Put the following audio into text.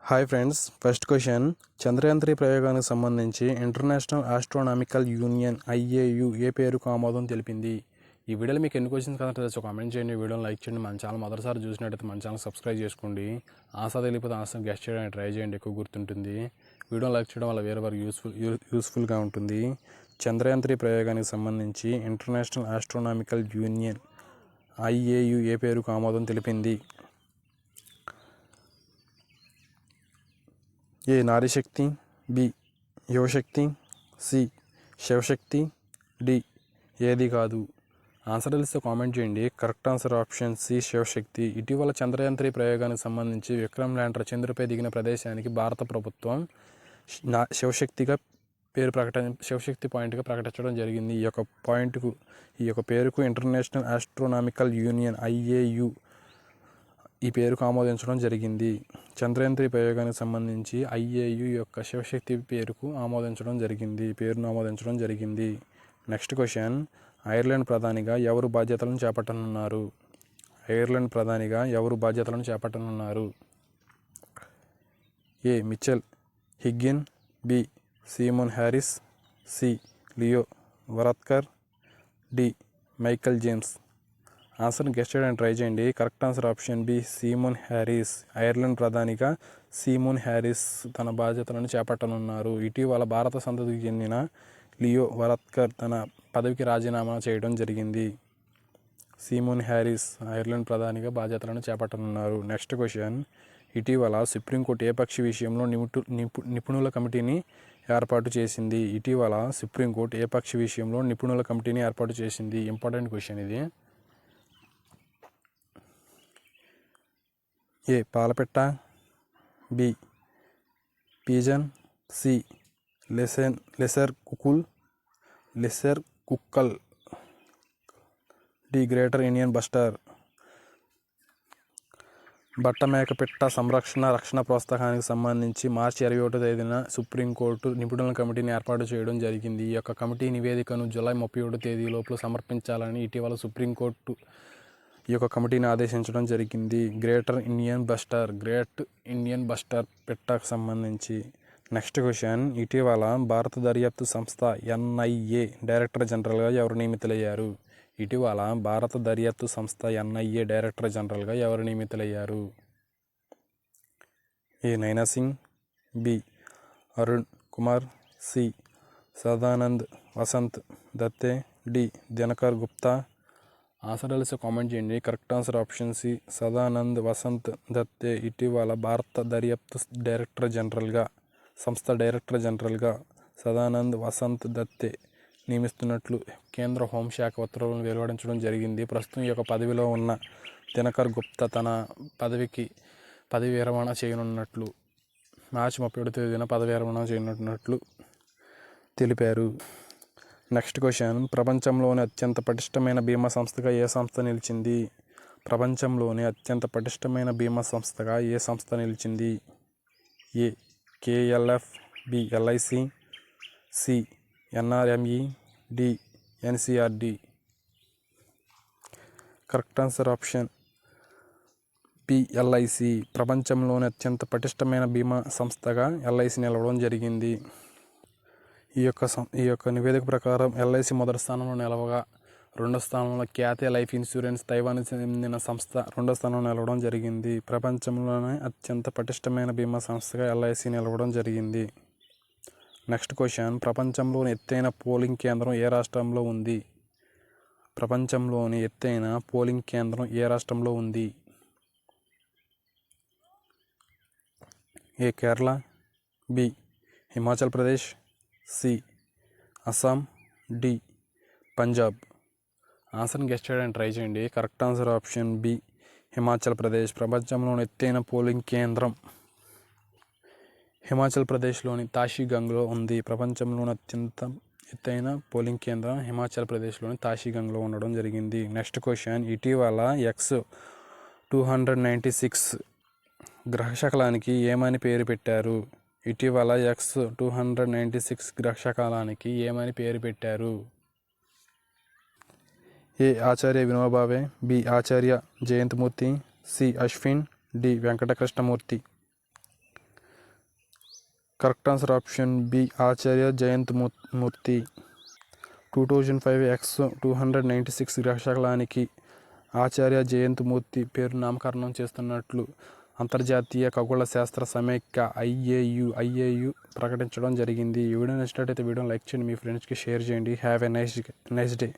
Hi friends, first question. Chandrayaan 3 ప్రయోగానికి సంబంధించి international astronomical union IAU ఏ పేరుకు ఆమోదం తెలిపింది? ఈ వీడియోలో మీకు ఎన్ని క్వశ్చన్స్ కదా తెలుసు, కామెంట్ చేయండి, వీడియోని లైక్ చేయండి. మన ఛానల్ మొదటిసారి చూసినట్టయితే మన ఛానల్ సబ్స్క్రైబ్ చేసుకోండి. ఆన్సర్ తెలియకపోతే ఆన్సర్ గెస్ట్ చేయడానికి ట్రై చేయండి, ఎక్కువ గుర్తుంటుంది. వీడియోని లైక్ చేయడం వల్ల వేరే వారికి యూస్ఫుల్గా ఉంటుంది. చంద్రయాన్ 3 ప్రయోగానికి సంబంధించి ఇంటర్నేషనల్ ఆస్ట్రోనామికల్ యూనియన్ ఐఏయు ఏ పేరుకు ఆమోదం తెలిపింది? A Nari Shakti, B Yuva Shakti, C Shiv Shakti, D ఏది కాదు. ఆన్సర్ తెలిస్తే కామెంట్ చేయండి. Correct answer option C Shiv Shakti. ఇటీవల చంద్రయాన్ 3 ప్రయోగానికి సంబంధించి విక్రమ్ ల్యాండర్ చంద్రుపై దిగిన ప్రదేశానికి భారత ప్రభుత్వం శివశక్తిగా శివశక్తి పాయింట్గా ప్రకటించడం జరిగింది. ఈ యొక్క పేరుకు ఇంటర్నేషనల్ ఆస్ట్రోనామికల్ యూనియన్ ఐఏయు ఈ పేరుకు ఆమోదించడం జరిగింది. చంద్రయాన్ 3 ప్రయోగానికి సంబంధించి ఐఏయు యొక్క శివశక్తి పేరును ఆమోదించడం జరిగింది. Next question. ఐర్లాండ్ ప్రధానిగా ఎవరు బాధ్యతలను చేపట్టనున్నారు? A Michael Higgin, B Simon Harris, C Leo Varadkar, D Michael James. ఆన్సర్ని గెస్ట్ చేయడానికి ట్రై చేయండి. Correct answer option B Simon Harris. Ireland ప్రధానిగా సిమోన్ హ్యారిస్ తన బాధ్యతలను చేపట్టనున్నారు. ఇటీవల భారత సంతతికి చెందిన లియో వరద్కర్ తన పదవికి రాజీనామా చేయడం జరిగింది. సిమోన్ హ్యారిస్ ఐర్లాండ్ ప్రధానిగా బాధ్యతలను చేపట్టనున్నారు. Next question. ఇటీవల సుప్రీంకోర్టు ఏ పక్షి విషయంలో నిపుణుల కమిటీని ఏర్పాటు చేసింది? ఇంపార్టెంట్ క్వశ్చన్ ఇది. ఏ పాలపిట్ట, B pigeon, C lesser coucal, D greater Indian bustard. బట్టమేకపిట్ట రక్షణ ప్రోత్సాహానికి సంబంధించి మార్చి 21వ తేదీన సుప్రీంకోర్టు నిపుణుల కమిటీని ఏర్పాటు చేయడం జరిగింది. ఈ యొక్క కమిటీ నివేదికను జూలై 31వ తేదీ లోపల సమర్పించాలని ఇటీవల సుప్రీంకోర్టు ఈ యొక్క కమిటీని ఆదేశించడం జరిగింది. గ్రేట్ ఇండియన్ బస్టర్ పిట్టకు సంబంధించి. Next question. ఇటీవల భారత దర్యాప్తు సంస్థ ఎన్ఐఏ డైరెక్టర్ జనరల్గా ఎవరు నియమితులయ్యారు? A Naina Singh, B Arun Kumar, C Sadanand Vasant Date, D Dinkar Gupta. Answer తెలిసి కామెంట్ చేయండి. Correct answer option C Sadanand Vasant Date. ఇటీవల భారత దర్యాప్తు సంస్థ డైరెక్టర్ జనరల్గా సదానంద్ వసంత్ దత్తే నియమిస్తున్నట్లు కేంద్ర హోంశాఖ ఉత్తర్వులను వెలువడించడం జరిగింది. ప్రస్తుతం ఈ యొక్క పదవిలో ఉన్న దినకర్ గుప్తా తన పదవి విరమణ చేయనున్నట్లు మార్చి 31వ తేదీన పదవి విరమణ చేయనున్నట్లు తెలిపారు. Next question. ప్రపంచంలోని అత్యంత పటిష్టమైన బీమా సంస్థగా ఏ సంస్థ నిలిచింది? A KLF, B LIC, C NRME, D NCRD. Correct answer option B LIC. ప్రపంచంలోని అత్యంత పటిష్టమైన బీమా సంస్థగా ఎల్ఐసి నిలవడం జరిగింది. ఈ యొక్క నివేదిక ప్రకారం ఎల్ఐసి మొదటి స్థానంలో నిలవగా, రెండో స్థానంలో క్యాథే లైఫ్ ఇన్సూరెన్స్ తైవాన్కి చెందిన సంస్థ రెండో స్థానంలో నిలవడం జరిగింది. ప్రపంచంలోనే అత్యంత పటిష్టమైన బీమా సంస్థగా ఎల్ఐసి నిలవడం జరిగింది. Next question. ప్రపంచంలోని ఎత్తైన పోలింగ్ కేంద్రం ఏ రాష్ట్రంలో ఉంది? A Kerala, B Himachal Pradesh, C Assam, D Punjab. ఆన్సర్ని గెస్ట్ చేయడానికి ట్రై చేయండి. Correct answer option B Himachal Pradesh. ప్రపంచంలోని ఎత్తైన పోలింగ్ కేంద్రం హిమాచల్ ప్రదేశ్లోని తాషిగంగ్లో ఉంది. ప్రపంచంలోని అత్యంత ఎత్తైన పోలింగ్ కేంద్రం హిమాచల్ ప్రదేశ్లోని తాషిగంగ్లో ఉండడం జరిగింది. Next question. ఇటీవల X296 గ్రహశకలానికి ఏమని పేరు పెట్టారు? A Acharya Vinobave, B Acharya Jayanthamurthy, C Ashwin, D Venkatakrishnamurthy. Correct answer option B Acharya Jayant Murthy. 2005 X-296 గ్రహశకలానికి ఆచార్య జయంత్ మూర్తి పేరు నామకరణం చేస్తున్నట్లు అంతర్జాతీయ ఖగోళ శాస్త్ర సమైక్య ఐఏయు ప్రకటించడం జరిగింది. ఈ వీడియో నచ్చినట్లయితే వీడియోని లైక్ చేయండి, మీ ఫ్రెండ్స్కి షేర్ చేయండి. Have a nice day.